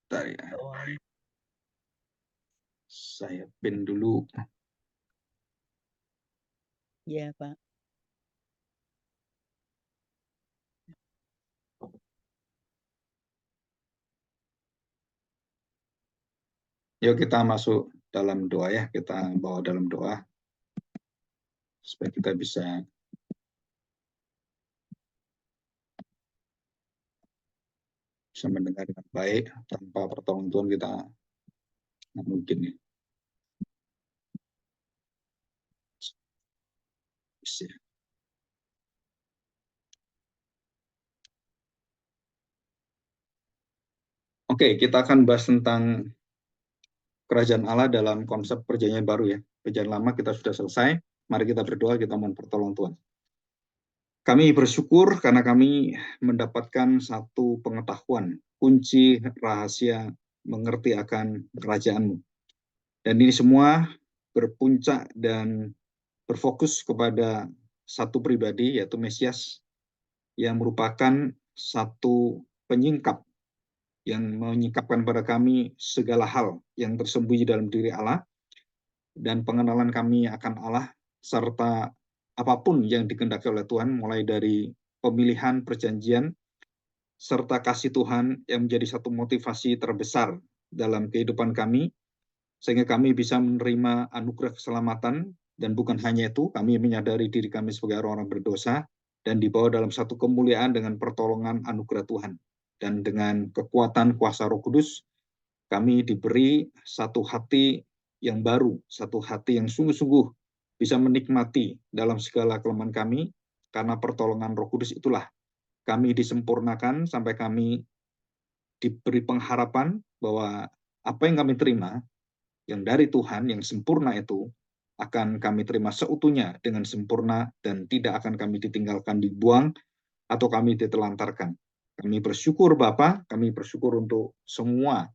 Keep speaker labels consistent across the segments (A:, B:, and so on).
A: Bentar ya. Saya pin dulu.
B: Iya, Pak.
A: Yuk kita masuk dalam doa ya. Kita bawa dalam doa. Supaya kita bisa mendengar dengan baik. Tanpa pertolongan Tuhan kita nggak mungkin ya. Bisa. Oke, kita akan bahas tentang kerajaan Allah dalam konsep perjanjian baru ya. Perjanjian lama kita sudah selesai. Mari kita berdoa, kita mohon pertolongan Tuhan. Kami bersyukur karena kami mendapatkan satu pengetahuan, kunci rahasia mengerti akan kerajaan-Mu. Dan ini semua berpuncak dan berfokus kepada satu pribadi, yaitu Mesias, yang merupakan satu penyingkap yang menyingkapkan pada kami segala hal yang tersembunyi dalam diri Allah, dan pengenalan kami akan Allah, serta apapun yang dikehendaki oleh Tuhan, mulai dari pemilihan perjanjian, serta kasih Tuhan yang menjadi satu motivasi terbesar dalam kehidupan kami, sehingga kami bisa menerima anugerah keselamatan, dan bukan hanya itu, kami menyadari diri kami sebagai orang-orang berdosa, dan dibawa dalam satu kemuliaan dengan pertolongan anugerah Tuhan. Dan dengan kekuatan kuasa Roh Kudus, kami diberi satu hati yang baru, satu hati yang sungguh-sungguh bisa menikmati dalam segala kelemahan kami, karena pertolongan Roh Kudus itulah kami disempurnakan sampai kami diberi pengharapan bahwa apa yang kami terima, yang dari Tuhan, yang sempurna itu, akan kami terima seutuhnya dengan sempurna dan tidak akan kami ditinggalkan, dibuang, atau kami ditelantarkan. Kami bersyukur Bapa, kami bersyukur untuk semua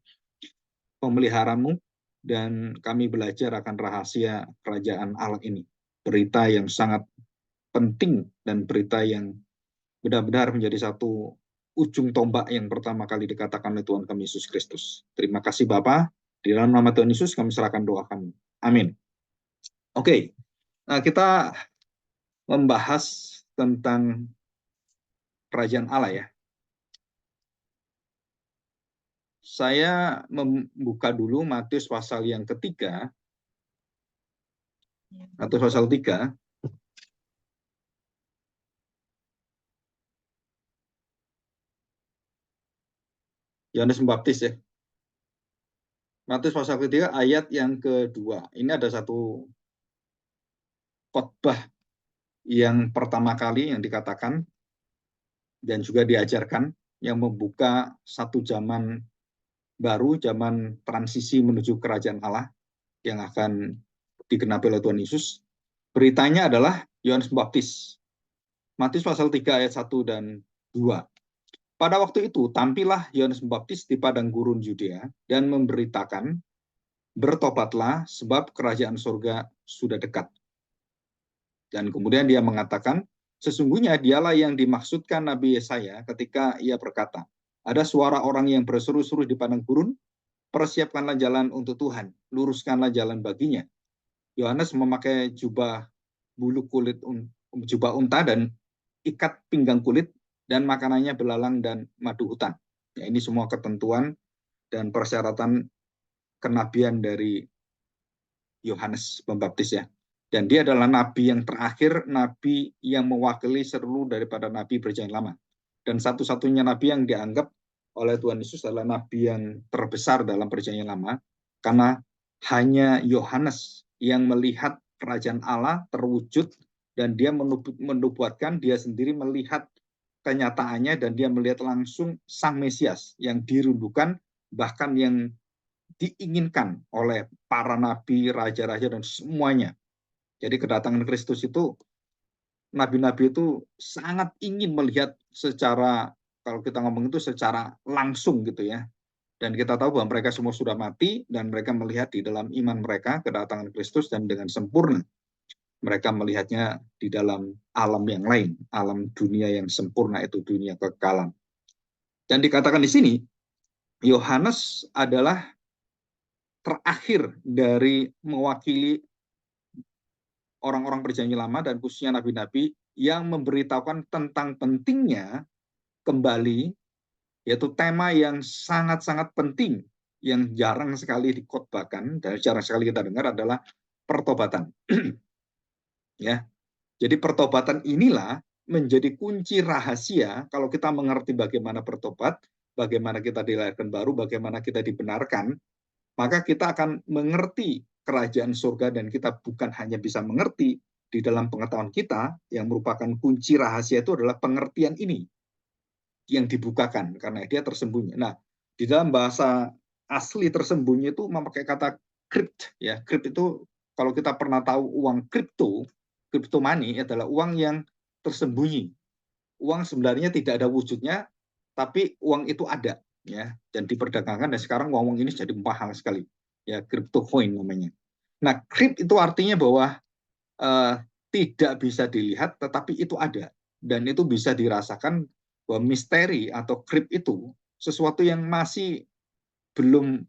A: pemeliharamu, dan kami belajar akan rahasia kerajaan Allah ini. Berita yang sangat penting dan berita yang benar-benar menjadi satu ujung tombak yang pertama kali dikatakan oleh Tuhan kami Yesus Kristus. Terima kasih Bapa. Di dalam nama Tuhan Yesus kami serahkan doa kami. Amin. Oke, nah kita membahas tentang kerajaan Allah ya. Saya membuka dulu Matius pasal yang ketiga. Matius pasal 3. Yohanes Pembaptis ya. Matius pasal ketiga ayat yang kedua. Ini ada satu khotbah yang pertama kali yang dikatakan dan juga diajarkan, yang membuka satu zaman baru, zaman transisi menuju kerajaan Allah yang akan digenapi oleh Tuhan Yesus. Beritanya adalah Yohanes Pembaptis. Matius pasal 3 ayat 1 dan 2. Pada waktu itu tampillah Yohanes Pembaptis di padang gurun Yudea dan memberitakan, bertobatlah sebab kerajaan surga sudah dekat. Dan kemudian dia mengatakan, sesungguhnya dialah yang dimaksudkan Nabi Yesaya ketika ia berkata, ada suara orang yang berseru-seru di padang gurun, persiapkanlah jalan untuk Tuhan, luruskanlah jalan baginya. Yohanes memakai jubah bulu kulit, jubah unta dan ikat pinggang kulit, dan makanannya belalang dan madu hutan. Ya, ini semua ketentuan dan persyaratan kenabian dari Yohanes Pembaptis ya. Dan dia adalah nabi yang terakhir, nabi yang mewakili seluruh daripada nabi perjanjian lama. Dan satu-satunya nabi yang dianggap oleh Tuhan Yesus adalah nabi yang terbesar dalam perjanjian lama, karena hanya Yohanes yang melihat kerajaan Allah terwujud, dan dia menubuatkan, dia sendiri melihat kenyataannya, dan dia melihat langsung Sang Mesias yang dirindukan, bahkan yang diinginkan oleh para nabi, raja-raja, dan semuanya. Jadi kedatangan Kristus itu, nabi-nabi itu sangat ingin melihat secara, kalau kita ngomong itu secara langsung gitu ya. Dan kita tahu bahwa mereka semua sudah mati, dan mereka melihat di dalam iman mereka kedatangan Kristus, dan dengan sempurna mereka melihatnya di dalam alam yang lain, alam dunia yang sempurna, itu dunia kekekalan. Dan dikatakan di sini, Yohanes adalah terakhir dari mewakili orang-orang perjanjian lama dan khususnya nabi-nabi yang memberitahukan tentang pentingnya kembali, yaitu tema yang sangat-sangat penting yang jarang sekali dikhotbahkan dan jarang sekali kita dengar adalah pertobatan. Ya, jadi pertobatan inilah menjadi kunci rahasia kalau kita mengerti bagaimana bertobat, bagaimana kita dilahirkan baru, bagaimana kita dibenarkan, maka kita akan mengerti kerajaan surga dan kita bukan hanya bisa mengerti di dalam pengetahuan kita yang merupakan kunci rahasia itu adalah pengertian ini yang dibukakan karena dia tersembunyi. Nah, di dalam bahasa asli tersembunyi itu memakai kata crypt ya. Crypt itu kalau kita pernah tahu uang kripto, crypto money adalah uang yang tersembunyi. Uang sebenarnya tidak ada wujudnya, tapi uang itu ada ya dan diperdagangkan dan sekarang uang ini jadi mahal sekali ya, crypto coin namanya. Nah, crypt itu artinya bahwa tidak bisa dilihat tetapi itu ada dan itu bisa dirasakan bahwa misteri atau crypt itu sesuatu yang masih belum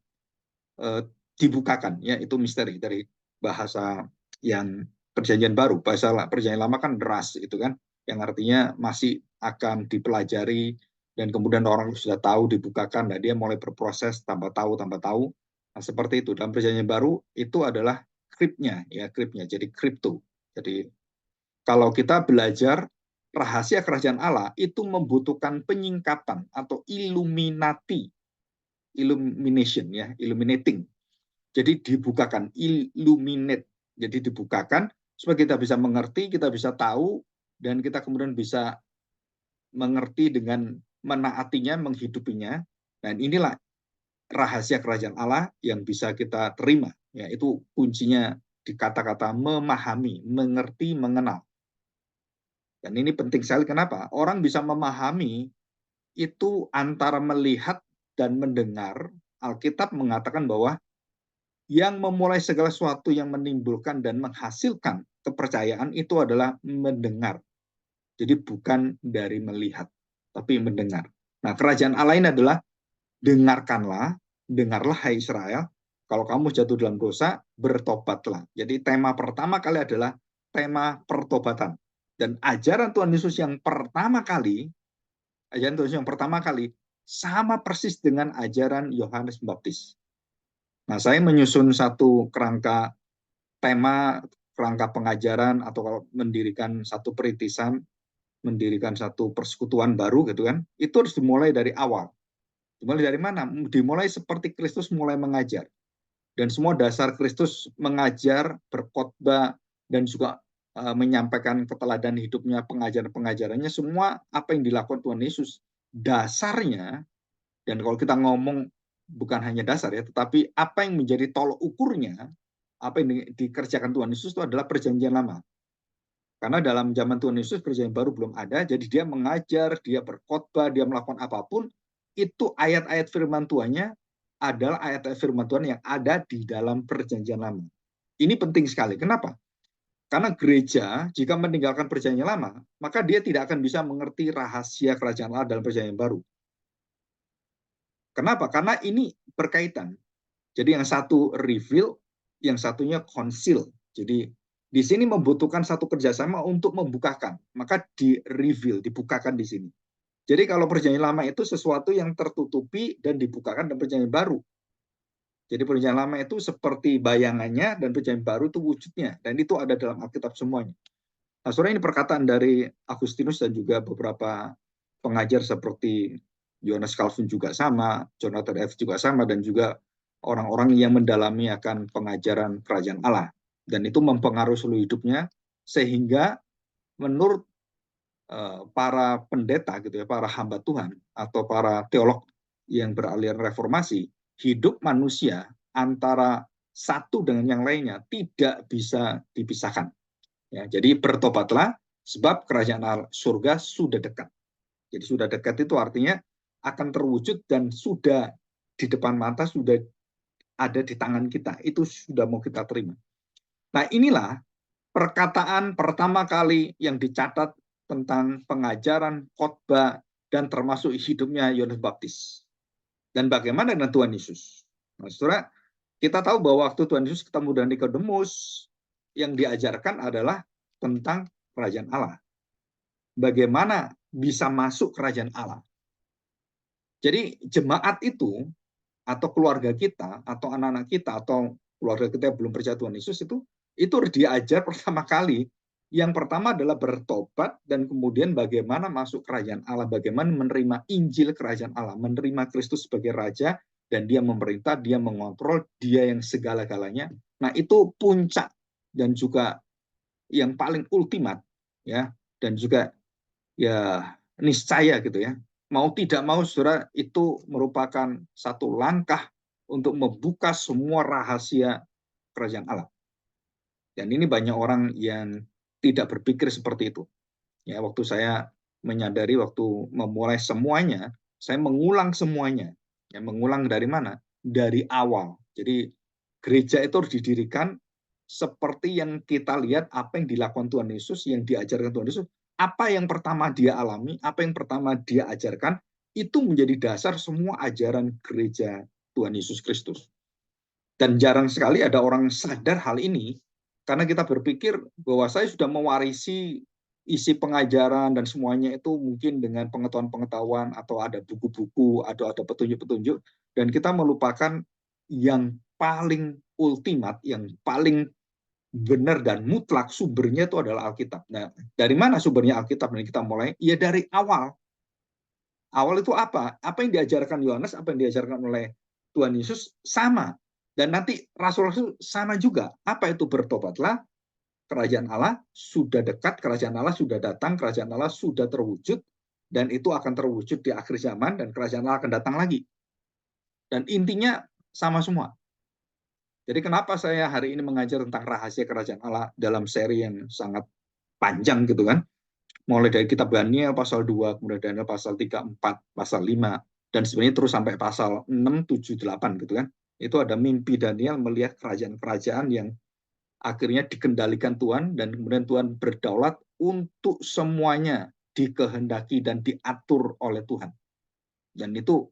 A: dibukakan ya, itu misteri dari bahasa yang perjanjian baru. Bahasa perjanjian lama kan ras itu kan, yang artinya masih akan dipelajari dan kemudian orang sudah tahu dibukakan, nah dia mulai berproses tambah tahu. Nah, seperti itu dalam perjanjian baru itu adalah cryptnya ya, cryptnya jadi kripto. Jadi kalau kita belajar rahasia kerajaan Allah itu membutuhkan penyingkatan atau illumination ya, illuminating. Jadi dibukakan, illuminate. Jadi dibukakan supaya kita bisa mengerti, kita bisa tahu dan kita kemudian bisa mengerti dengan menaatinya, menghidupinya. Dan inilah rahasia kerajaan Allah yang bisa kita terima. Ya, itu kuncinya di kata-kata memahami, mengerti, mengenal. Dan ini penting sekali. Kenapa? Orang bisa memahami itu antara melihat dan mendengar. Alkitab mengatakan bahwa yang memulai segala sesuatu yang menimbulkan dan menghasilkan kepercayaan itu adalah mendengar. Jadi bukan dari melihat, tapi mendengar. Nah, kerajaan Allah ini adalah dengarlah hai Israel, kalau kamu jatuh dalam dosa, bertobatlah. Jadi tema pertama kali adalah tema pertobatan. Dan ajaran Tuhan Yesus yang pertama kali sama persis dengan ajaran Yohanes Pembaptis. Nah, saya menyusun satu kerangka tema, kerangka pengajaran atau kalau mendirikan satu perintisan, mendirikan satu persekutuan baru gitu kan, itu harus dimulai dari awal. Dimulai dari mana? Dimulai seperti Kristus mulai mengajar. Dan semua dasar Kristus mengajar, berkhotbah, dan juga menyampaikan keteladan hidupnya, pengajaran-pengajarannya, semua apa yang dilakukan Tuhan Yesus. Dasarnya, dan kalau kita ngomong bukan hanya dasar ya, tetapi apa yang menjadi tolok ukurnya, apa yang dikerjakan Tuhan Yesus itu adalah perjanjian lama. Karena dalam zaman Tuhan Yesus perjanjian baru belum ada, jadi dia mengajar, dia berkhotbah, dia melakukan apapun, itu ayat-ayat firman Tuhannya adalah ayat-ayat firman Tuhan yang ada di dalam perjanjian lama. Ini penting sekali. Kenapa? Karena gereja jika meninggalkan perjanjian lama, maka dia tidak akan bisa mengerti rahasia kerajaan Allah dalam perjanjian baru. Kenapa? Karena ini berkaitan. Jadi yang satu reveal, yang satunya conceal. Jadi di sini membutuhkan satu kerjasama untuk membukakan. Maka di-reveal, dibukakan di sini. Jadi kalau perjanjian lama itu sesuatu yang tertutupi dan dibukakan dalam perjanjian baru. Jadi perjanjian lama itu seperti bayangannya dan perjanjian baru itu wujudnya. Dan itu ada dalam Alkitab semuanya. Nah, saudara, ini perkataan dari Agustinus dan juga beberapa pengajar seperti Johannes Calvin juga sama, Jonathan F. juga sama, dan juga orang-orang yang mendalami akan pengajaran kerajaan Allah. Dan itu mempengaruhi seluruh hidupnya, sehingga menurut para pendeta gitu ya, para hamba Tuhan atau para teolog yang beraliran reformasi, hidup manusia antara satu dengan yang lainnya tidak bisa dipisahkan. Ya, jadi bertobatlah sebab kerajaan surga sudah dekat. Jadi sudah dekat itu artinya akan terwujud dan sudah di depan mata, sudah ada di tangan kita. Itu sudah mau kita terima. Nah, inilah perkataan pertama kali yang dicatat tentang pengajaran, khotbah, dan termasuk hidupnya Yohanes Baptis. Dan bagaimana dengan Tuhan Yesus? Nah, saudara, kita tahu bahwa waktu Tuhan Yesus ketemu dengan Nikodemus, yang diajarkan adalah tentang kerajaan Allah. Bagaimana bisa masuk kerajaan Allah. Jadi jemaat itu, atau keluarga kita, atau anak-anak kita, atau keluarga kita yang belum percaya Tuhan Yesus itu diajar pertama kali. Yang pertama adalah bertobat, dan kemudian bagaimana masuk kerajaan Allah, bagaimana menerima Injil kerajaan Allah, menerima Kristus sebagai Raja, dan dia memerintah, dia mengontrol, dia yang segala-galanya. Nah, itu puncak dan juga yang paling ultimat, ya, dan juga ya niscaya gitu ya. Mau tidak mau, saudara, itu merupakan satu langkah untuk membuka semua rahasia kerajaan Allah. Dan ini banyak orang yang tidak berpikir seperti itu. Ya, waktu saya menyadari, waktu memulai semuanya, saya mengulang semuanya. Ya, mengulang dari mana? Dari awal. Jadi gereja itu harus didirikan seperti yang kita lihat apa yang dilakukan Tuhan Yesus, yang diajarkan Tuhan Yesus. Apa yang pertama dia alami, apa yang pertama dia ajarkan, itu menjadi dasar semua ajaran gereja Tuhan Yesus Kristus. Dan jarang sekali ada orang sadar hal ini, karena kita berpikir bahwa saya sudah mewarisi isi pengajaran dan semuanya itu mungkin dengan pengetahuan-pengetahuan, atau ada buku-buku, atau ada petunjuk-petunjuk, dan kita melupakan yang paling ultimat, yang paling benar dan mutlak sumbernya itu adalah Alkitab. Nah, dari mana sumbernya Alkitab? Dan kita mulai, ya dari awal. Awal itu apa? Apa yang diajarkan Yohanes, apa yang diajarkan oleh Tuhan Yesus sama. Dan nanti Rasul-Rasul sama juga. Apa itu bertobatlah? Kerajaan Allah sudah dekat, kerajaan Allah sudah datang, kerajaan Allah sudah terwujud, dan itu akan terwujud di akhir zaman, dan kerajaan Allah akan datang lagi. Dan intinya sama semua. Jadi kenapa saya hari ini mengajar tentang rahasia kerajaan Allah dalam seri yang sangat panjang gitu kan. Mulai dari kitab Daniel pasal 2, kemudian Daniel pasal 3, 4, pasal 5, dan sebenarnya terus sampai pasal 6, 7, 8 gitu kan. Itu ada mimpi Daniel melihat kerajaan-kerajaan yang akhirnya dikendalikan Tuhan, dan kemudian Tuhan berdaulat untuk semuanya dikehendaki dan diatur oleh Tuhan. Dan itu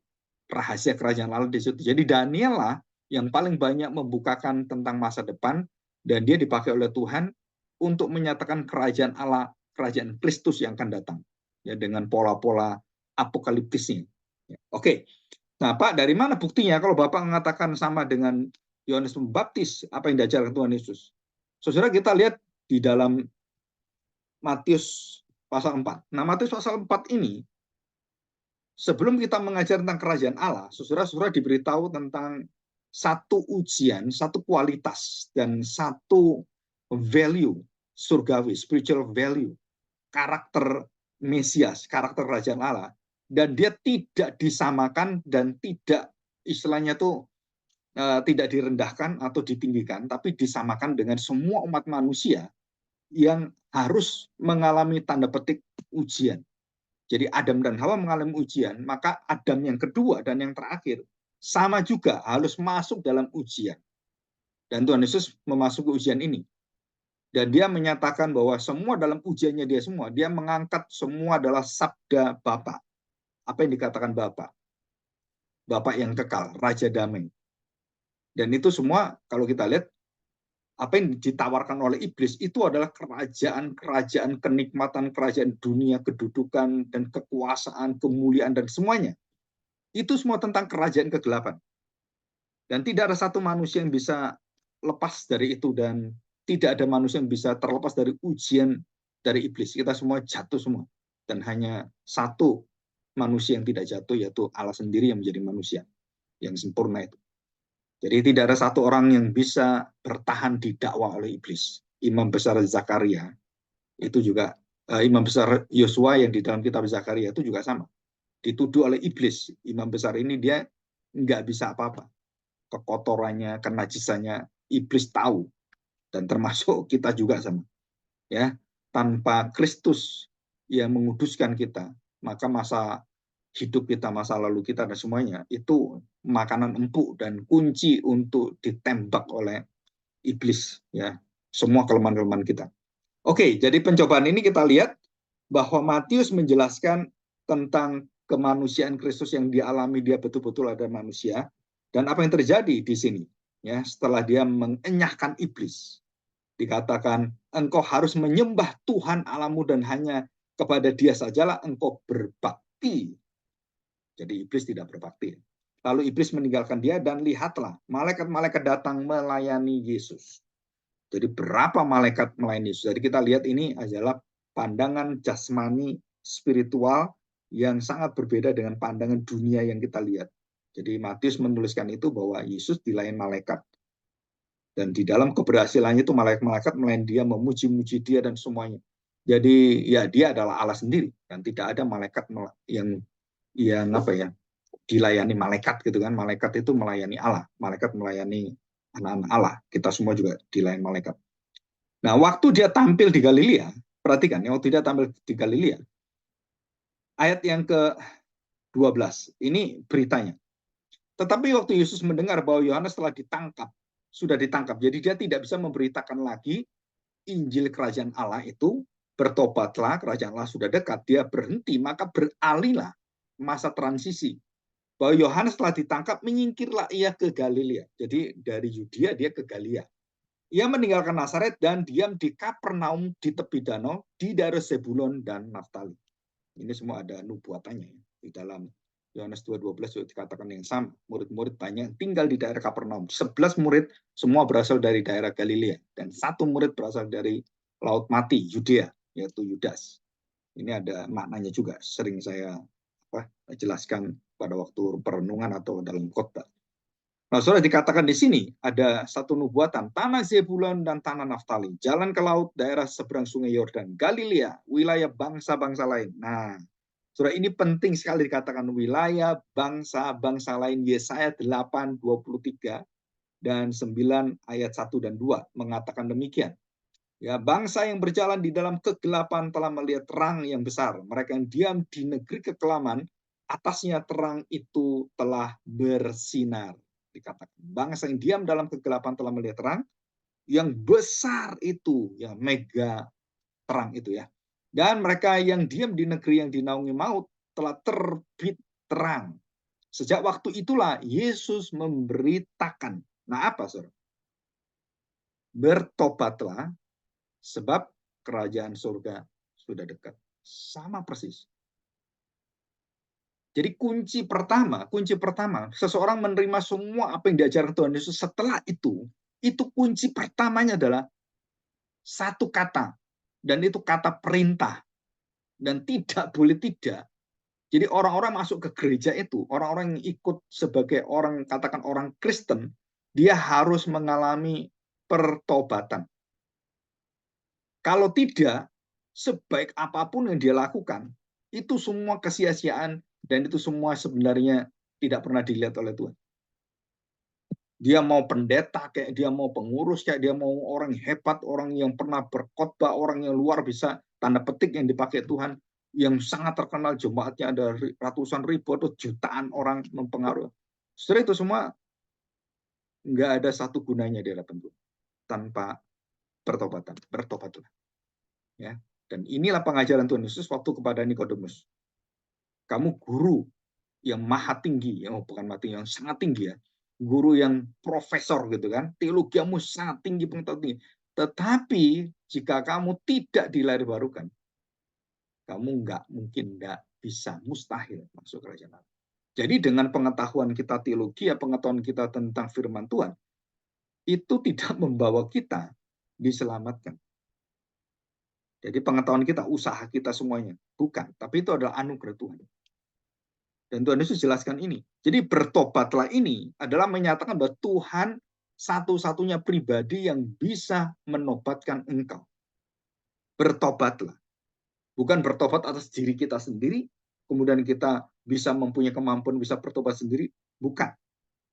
A: rahasia kerajaan Allah di situ. Jadi Daniel lah yang paling banyak membukakan tentang masa depan, dan dia dipakai oleh Tuhan untuk menyatakan kerajaan Allah, kerajaan Kristus yang akan datang, ya, dengan pola-pola apokaliptisnya. Oke, nah Pak, dari mana buktinya kalau Bapak mengatakan sama dengan Yohanes Pembaptis, apa yang diajarkan Tuhan Yesus? Saudara, kita lihat di dalam Matius pasal 4. Nah, Matius pasal 4 ini, sebelum kita mengajar tentang kerajaan Allah, saudara-saudara diberitahu tentang satu ujian, satu kualitas, dan satu value surgawi, spiritual value, karakter Mesias, karakter kerajaan Allah. Dan dia tidak disamakan dan tidak, istilahnya tuh, tidak direndahkan atau ditinggikan, tapi disamakan dengan semua umat manusia yang harus mengalami tanda petik ujian. Jadi Adam dan Hawa mengalami ujian, maka Adam yang kedua dan yang terakhir sama juga harus masuk dalam ujian. Dan Tuhan Yesus memasuki ujian ini. Dan dia menyatakan bahwa semua dalam ujiannya dia semua, dia mengangkat semua adalah sabda Bapa. Apa yang dikatakan Bapa? Bapa yang kekal, Raja Damai. Dan itu semua kalau kita lihat, apa yang ditawarkan oleh iblis itu adalah kerajaan-kerajaan, kenikmatan, kerajaan dunia, kedudukan, dan kekuasaan, kemuliaan, dan semuanya. Itu semua tentang kerajaan kegelapan. Dan tidak ada satu manusia yang bisa lepas dari itu, dan tidak ada manusia yang bisa terlepas dari ujian dari iblis. Kita semua jatuh semua. Dan hanya satu manusia yang tidak jatuh, yaitu Allah sendiri yang menjadi manusia, yang sempurna itu. Jadi tidak ada satu orang yang bisa bertahan didakwa oleh iblis. Imam besar Zakaria itu juga, imam besar Yosua yang di dalam kitab Zakaria itu juga sama. Dituduh oleh iblis. Imam besar ini dia nggak bisa apa-apa. Kekotorannya, kenajisannya, iblis tahu. Dan termasuk kita juga sama. Ya, tanpa Kristus yang menguduskan kita, maka masa hidup kita, masa lalu kita, dan semuanya itu makanan empuk dan kunci untuk ditembak oleh iblis, ya, semua kelemahan-kelemahan kita. Oke, jadi pencobaan ini kita lihat bahwa Matius menjelaskan tentang kemanusiaan Kristus yang dialami, dia betul-betul ada manusia. Dan apa yang terjadi di sini? Ya, setelah dia mengenyahkan iblis, dikatakan engkau harus menyembah Tuhan Allahmu dan hanya kepada dia sajalah engkau berbakti. Jadi iblis tidak berbakti. Lalu iblis meninggalkan dia dan lihatlah malaikat-malaikat datang melayani Yesus. Jadi berapa malaikat melayani Yesus? Jadi kita lihat ini adalah pandangan jasmani spiritual yang sangat berbeda dengan pandangan dunia yang kita lihat. Jadi Matius menuliskan itu bahwa Yesus dilayani malaikat. Dan di dalam keberhasilannya itu malaikat-malaikat melayani dia, memuji-muji dia dan semuanya. Jadi ya dia adalah Allah sendiri dan tidak ada malaikat yang apa ya dilayani malaikat gitu kan. Malaikat itu melayani Allah, malaikat melayani anak-anak Allah. Kita semua juga dilayani malaikat. Nah, waktu dia tampil di Galilea, perhatikan ya, waktu dia tampil di Galilea, ayat yang ke-12, ini beritanya. Tetapi waktu Yesus mendengar bahwa Yohanes telah ditangkap, sudah ditangkap, jadi dia tidak bisa memberitakan lagi Injil Kerajaan Allah itu, bertobatlah, Kerajaan Allah sudah dekat, dia berhenti, maka beralihlah masa transisi. Bahwa Yohanes telah ditangkap, menyingkirlah ia ke Galilea. Jadi dari Yudea dia ke Galilea. Ia meninggalkan Nazaret dan diam di Kapernaum di tepi danau di daerah Zebulon dan Naftali. Ini semua ada nubuatannya ya. Di dalam Yohanes 2:12 juga dikatakan yang sama. Murid-murid banyak tinggal di daerah Kapernaum. 11 murid semua berasal dari daerah Galilea dan 1 murid berasal dari Laut Mati, Yudea, yaitu Yudas. Ini ada maknanya juga. Sering saya jelaskan pada waktu perenungan atau dalam khotbah. Nah, saudara, dikatakan di sini ada satu nubuatan, tanah Zebulon dan tanah Naftali, jalan ke laut, daerah seberang sungai Yordan, Galilea, wilayah bangsa-bangsa lain. Nah, saudara, ini penting sekali dikatakan wilayah bangsa-bangsa lain. Yesaya 8:23 dan 9 ayat 1 dan 2 mengatakan demikian. Ya, bangsa yang berjalan di dalam kegelapan telah melihat terang yang besar. Mereka yang diam di negeri kekelaman, atasnya terang itu telah bersinar. Dikatakan bangsa yang diam dalam kegelapan telah melihat terang yang besar itu, ya mega terang itu ya. Dan mereka yang diam di negeri yang dinaungi maut telah terbit terang. Sejak waktu itulah Yesus memberitakan. Nah, apa, saudara? Bertobatlah sebab kerajaan surga sudah dekat. Sama persis. Jadi kunci pertama, seseorang menerima semua apa yang diajarkan Tuhan Yesus. Setelah itu kunci pertamanya adalah satu kata, dan itu kata perintah, dan tidak boleh tidak. Jadi orang-orang masuk ke gereja itu, orang-orang yang ikut sebagai orang, katakan orang Kristen, dia harus mengalami pertobatan. Kalau tidak, sebaik apapun yang dia lakukan, itu semua kesia-siaan dan itu semua sebenarnya tidak pernah dilihat oleh Tuhan. Dia mau pendeta, kayak dia mau pengurus, kayak dia mau orang hebat, orang yang pernah berkhotbah, orang yang luar biasa, tanda petik yang dipakai Tuhan, yang sangat terkenal, jemaatnya ada ratusan ribu atau jutaan orang mempengaruhi. Setelah itu semua nggak ada satu gunanya di hadapan Tuhan tanpa pertobatan. Bertobatlah. Ya. Dan inilah pengajaran Tuhan Yesus waktu kepada Nikodemus. Kamu guru yang maha tinggi, bukan maha tinggi, yang sangat tinggi ya. Guru yang profesor gitu kan, teologiamu sangat tinggi, pengetahuan tinggi. Tetapi jika kamu tidak dilahirbarukan, kamu nggak bisa, mustahil masuk kerajaan Allah. Jadi dengan pengetahuan kita teologi, pengetahuan kita tentang firman Tuhan, itu tidak membawa kita diselamatkan. Jadi pengetahuan kita, usaha kita semuanya. Bukan, tapi itu adalah anugerah Tuhan. Dan Tuhan Yesus jelaskan ini. Jadi bertobatlah ini adalah menyatakan bahwa Tuhan satu-satunya pribadi yang bisa menobatkan engkau. Bertobatlah. Bukan bertobat atas diri kita sendiri, kemudian kita bisa mempunyai kemampuan bisa bertobat sendiri. Bukan.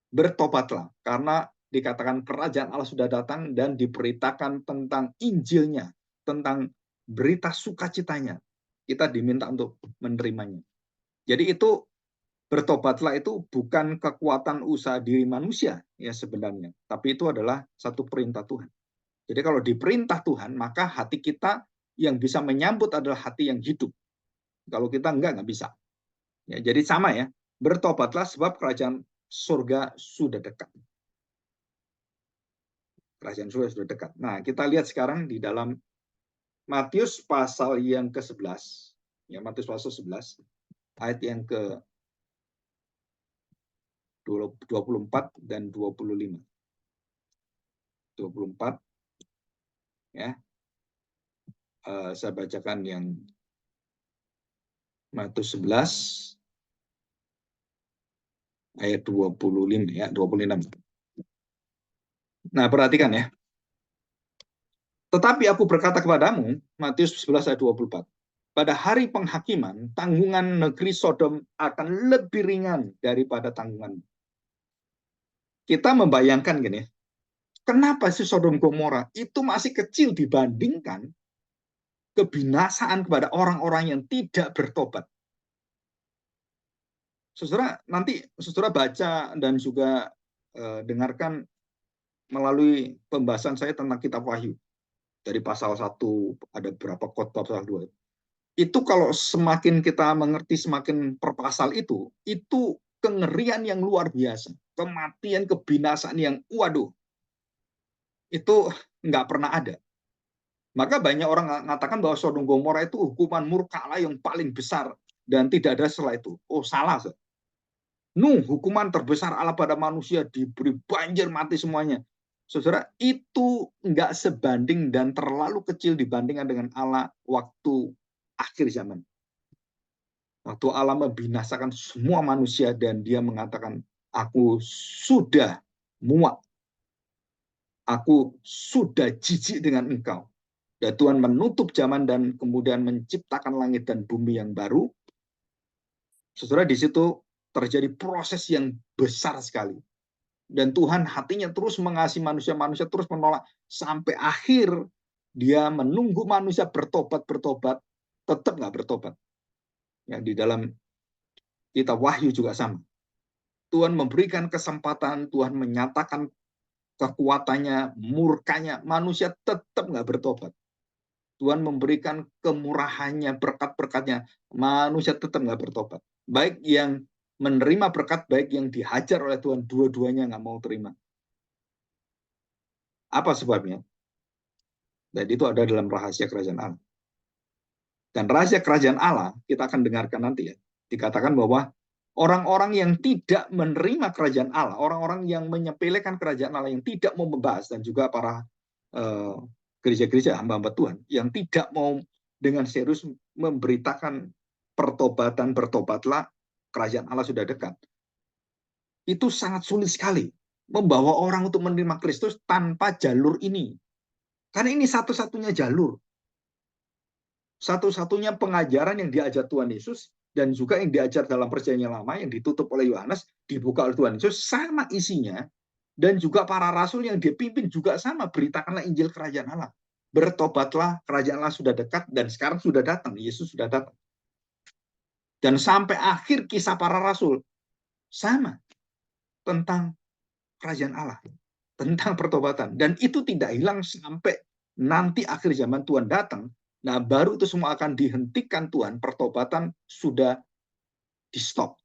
A: Bertobatlah. Karena dikatakan kerajaan Allah sudah datang dan diberitakan tentang Injilnya, tentang berita sukacitanya. Kita diminta untuk menerimanya. Jadi itu bertobatlah itu bukan kekuatan usaha diri manusia ya sebenarnya, tapi itu adalah satu perintah Tuhan. Jadi kalau diperintah Tuhan, maka hati kita yang bisa menyambut adalah hati yang hidup. Kalau kita nggak bisa. Ya, jadi sama ya, bertobatlah sebab kerajaan surga sudah dekat. Kerajaan surga sudah dekat. Nah, kita lihat sekarang di dalam Matius pasal yang ke-11. Ya, Matius pasal 11 ayat yang ke 24 dan 25. 24 ya. Saya bacakan yang Matius 11 ayat 25 ya, 26. Nah, perhatikan ya. Tetapi aku berkata kepadamu, Matius 11 ayat 24. Pada hari penghakiman, tanggungan negeri Sodom akan lebih ringan daripada tanggungan. Kita membayangkan gini, kenapa sih Sodom Gomora itu masih kecil dibandingkan kebinasaan kepada orang-orang yang tidak bertobat. Saudara, nanti saudara baca dan juga dengarkan melalui pembahasan saya tentang kitab Wahyu. Dari pasal 1, ada berapa khotbah pasal 2. Itu kalau semakin kita mengerti semakin per pasal itu kengerian yang luar biasa. Kematian, kebinasaan yang, waduh, itu nggak pernah ada. Maka banyak orang mengatakan bahwa Sodom Gomora itu hukuman murka Allah yang paling besar dan tidak ada setelah itu. Oh, salah. Nuh, hukuman terbesar Allah pada manusia, diberi banjir mati semuanya. Saudara, itu nggak sebanding dan terlalu kecil dibandingkan dengan Allah waktu akhir zaman. Waktu Allah membinasakan semua manusia dan dia mengatakan, aku sudah muak. Aku sudah jijik dengan engkau. Dan Tuhan menutup zaman dan kemudian menciptakan langit dan bumi yang baru. Saudara, di situ terjadi proses yang besar sekali. Dan Tuhan hatinya terus mengasihi manusia, manusia terus menolak. Sampai akhir dia menunggu manusia bertobat, tetap nggak bertobat. Ya, di dalam kitab Wahyu juga sama. Tuhan memberikan kesempatan, Tuhan menyatakan kekuatannya, murkanya, manusia tetap nggak bertobat. Tuhan memberikan kemurahannya, berkat-berkatnya, manusia tetap nggak bertobat. Baik yang menerima berkat, baik yang dihajar oleh Tuhan, dua-duanya nggak mau terima. Apa sebabnya? Dan itu ada dalam rahasia kerajaan Allah. Dan rahasia kerajaan Allah, kita akan dengarkan nanti ya, dikatakan bahwa orang-orang yang tidak menerima kerajaan Allah, orang-orang yang menyepelekan kerajaan Allah, yang tidak mau membahas, dan juga para gereja-gereja hamba-hamba Tuhan, yang tidak mau dengan serius memberitakan pertobatan, bertobatlah, kerajaan Allah sudah dekat. Itu sangat sulit sekali membawa orang untuk menerima Kristus tanpa jalur ini. Karena ini satu-satunya jalur. Satu-satunya pengajaran yang diajar Tuhan Yesus dan juga yang diajar dalam Perjanjian Lama yang ditutup oleh Yohanes, dibuka oleh Tuhan Yesus, sama isinya, dan juga para rasul yang dipimpin juga sama, beritakanlah Injil Kerajaan Allah. Bertobatlah, Kerajaan Allah sudah dekat, dan sekarang sudah datang, Yesus sudah datang. Dan sampai akhir kisah para rasul, sama, tentang Kerajaan Allah, tentang pertobatan. Dan itu tidak hilang sampai nanti akhir zaman Tuhan datang. Nah, baru itu semua akan dihentikan Tuhan, pertobatan sudah di stop.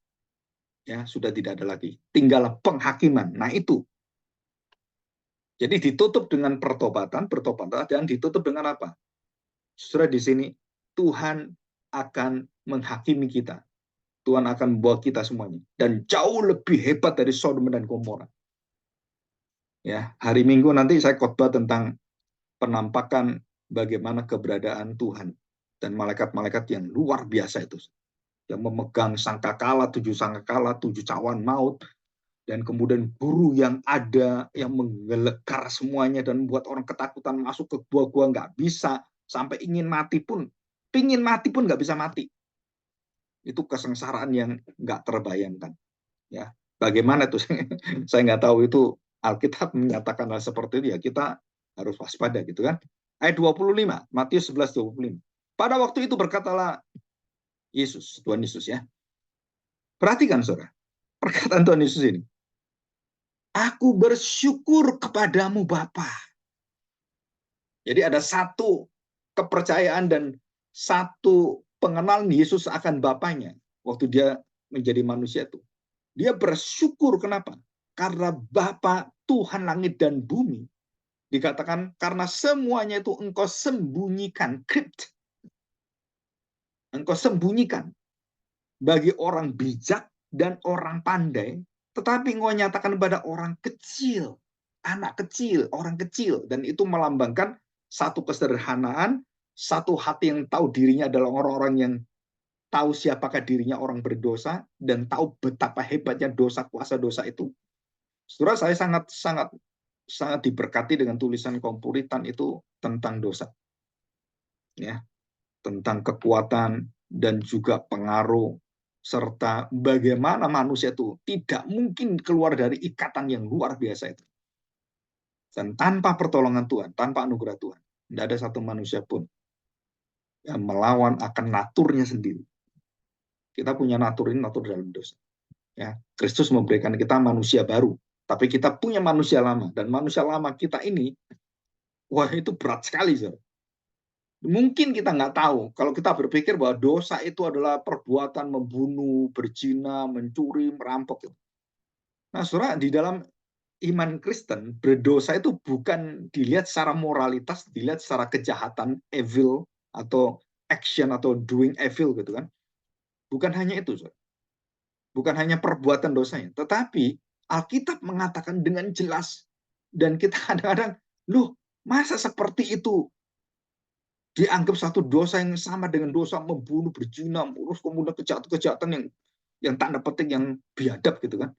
A: Ya, sudah tidak ada lagi. Tinggal penghakiman. Nah, itu. Jadi ditutup dengan pertobatan, dan ditutup dengan apa? Sudah di sini Tuhan akan menghakimi kita. Tuhan akan membawa kita semuanya. Dan jauh lebih hebat dari Sodom dan Gomora. Ya, hari Minggu nanti saya khotbah tentang penampakan bagaimana keberadaan Tuhan dan malaikat-malaikat yang luar biasa itu, yang memegang sangkakala, 7 sangkakala, 7 cawan maut, dan kemudian guru yang ada yang menggelegar semuanya dan membuat orang ketakutan masuk ke gua-gua, nggak bisa, sampai pingin mati pun nggak bisa mati. Itu kesengsaraan yang nggak terbayangkan. Ya, bagaimana itu? Saya nggak tahu, itu Alkitab menyatakan hal seperti itu, ya kita harus waspada gitu kan. Ayat 25, Matius 11:25. Pada waktu itu berkatalah Yesus, Tuhan Yesus ya. Perhatikan saudara, perkataan Tuhan Yesus ini. Aku bersyukur kepadamu Bapa. Jadi ada satu kepercayaan dan satu pengenalan Yesus akan Bapanya. Waktu dia menjadi manusia itu, dia bersyukur. Kenapa? Karena Bapa Tuhan langit dan bumi, dikatakan karena semuanya itu engkau sembunyikan, crypt, engkau sembunyikan bagi orang bijak dan orang pandai, tetapi engkau nyatakan pada orang kecil, anak kecil, orang kecil. Dan itu melambangkan satu kesederhanaan, satu hati yang tahu dirinya adalah orang-orang yang tahu siapakah dirinya orang berdosa, dan tahu betapa hebatnya dosa, kuasa dosa itu. Saudara, saya sangat diberkati dengan tulisan kaum Puritan itu tentang dosa. Ya, tentang kekuatan dan juga pengaruh, serta bagaimana manusia itu tidak mungkin keluar dari ikatan yang luar biasa itu. Dan tanpa pertolongan Tuhan, tanpa anugerah Tuhan, tidak ada satu manusia pun yang melawan akan naturnya sendiri. Kita punya natur ini, natur dalam dosa. Ya, Kristus memberikan kita manusia baru, tapi kita punya manusia lama, dan manusia lama kita ini, wah, itu berat sekali, saudara. Mungkin kita nggak tahu, kalau kita berpikir bahwa dosa itu adalah perbuatan membunuh, berzina, mencuri, merampok. Nah, saudara, di dalam iman Kristen, berdosa itu bukan dilihat secara moralitas, dilihat secara kejahatan, evil, atau action, atau doing evil, gitu kan. Bukan hanya itu, saudara. Bukan hanya perbuatan dosanya, tetapi Alkitab mengatakan dengan jelas, dan kita kadang-kadang, loh, masa seperti itu dianggap satu dosa yang sama dengan dosa membunuh, berzina, kemudian kejahatan yang tanda petik yang biadab, gitu kan.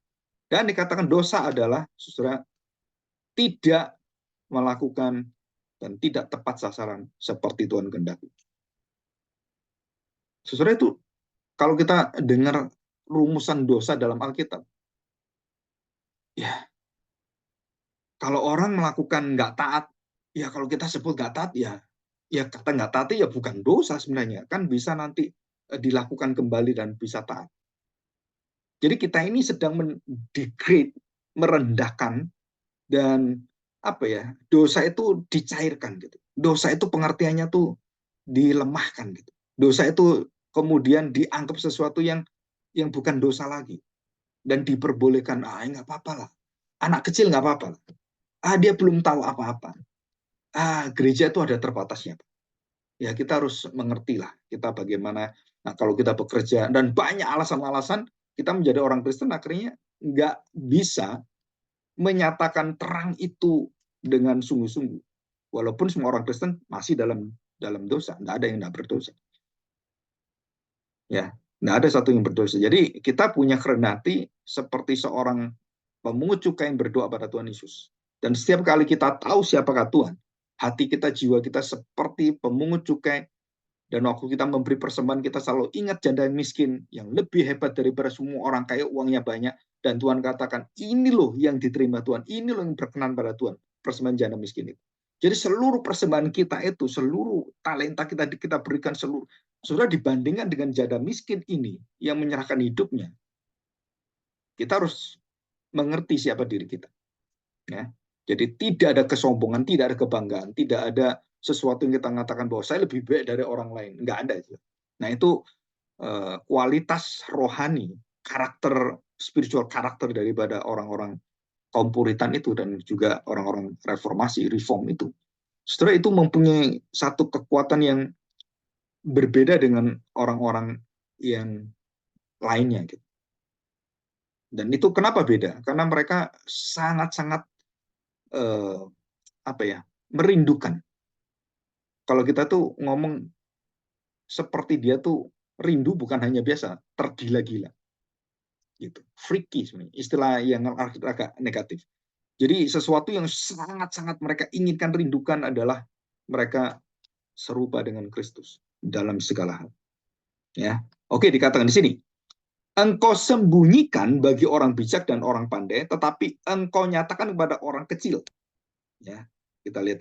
A: Dan dikatakan dosa adalah, saudara, tidak melakukan dan tidak tepat sasaran seperti Tuhan kehendaki. Saudara, itu kalau kita dengar rumusan dosa dalam Alkitab, ya, kalau orang melakukan nggak taat, ya kalau kita sebut nggak taat, ya kata nggak taat ya bukan dosa sebenarnya, kan bisa nanti dilakukan kembali dan bisa taat. Jadi kita ini sedang mendegrade, merendahkan, dan apa ya, dosa itu dicairkan gitu. Dosa itu pengertiannya tuh dilemahkan gitu. Dosa itu kemudian dianggap sesuatu yang bukan dosa lagi, dan diperbolehkan, nggak apa-apa lah. Anak kecil nggak apa-apa lah. Dia belum tahu apa-apa. Gereja itu ada terbatasnya. Ya, kita harus mengerti lah kita bagaimana. Nah, kalau kita bekerja dan banyak alasan-alasan, kita menjadi orang Kristen akhirnya nggak bisa menyatakan terang itu dengan sungguh-sungguh. Walaupun semua orang Kristen masih dalam dosa, nggak ada yang nggak berdosa. Ya, nggak ada satu yang berdosa. Jadi kita punya kerendahan hati seperti seorang pemungut cukai yang berdoa pada Tuhan Yesus. Dan setiap kali kita tahu siapakah Tuhan, hati kita, jiwa kita seperti pemungut cukai. Dan waktu kita memberi persembahan, kita selalu ingat janda yang miskin, yang lebih hebat daripada semua orang kaya, uangnya banyak. Dan Tuhan katakan, ini loh yang diterima Tuhan, ini loh yang berkenan pada Tuhan, persembahan janda miskin itu. Jadi seluruh persembahan kita itu, seluruh talenta kita berikan, seluruh, sudah dibandingkan dengan janda miskin ini, yang menyerahkan hidupnya, kita harus mengerti siapa diri kita. Ya. Jadi tidak ada kesombongan, tidak ada kebanggaan, tidak ada sesuatu yang kita mengatakan bahwa saya lebih baik dari orang lain. Nggak ada itu. Nah, itu kualitas rohani, karakter spiritual karakter daripada orang-orang kaum Puritan itu, dan juga orang-orang reformasi, reform itu. Setelah itu mempunyai satu kekuatan yang berbeda dengan orang-orang yang lainnya. Gitu. Dan itu kenapa beda? Karena mereka sangat-sangat merindukan. Kalau kita tuh ngomong seperti dia tuh rindu, bukan hanya biasa, tergila-gila. Gitu. Freaky sebenarnya, istilah yang agak negatif. Jadi sesuatu yang sangat-sangat mereka inginkan, rindukan adalah mereka serupa dengan Kristus dalam segala hal. Ya. Oke, dikatakan di sini. Engkau sembunyikan bagi orang bijak dan orang pandai, tetapi engkau nyatakan kepada orang kecil. Ya, kita lihat ini.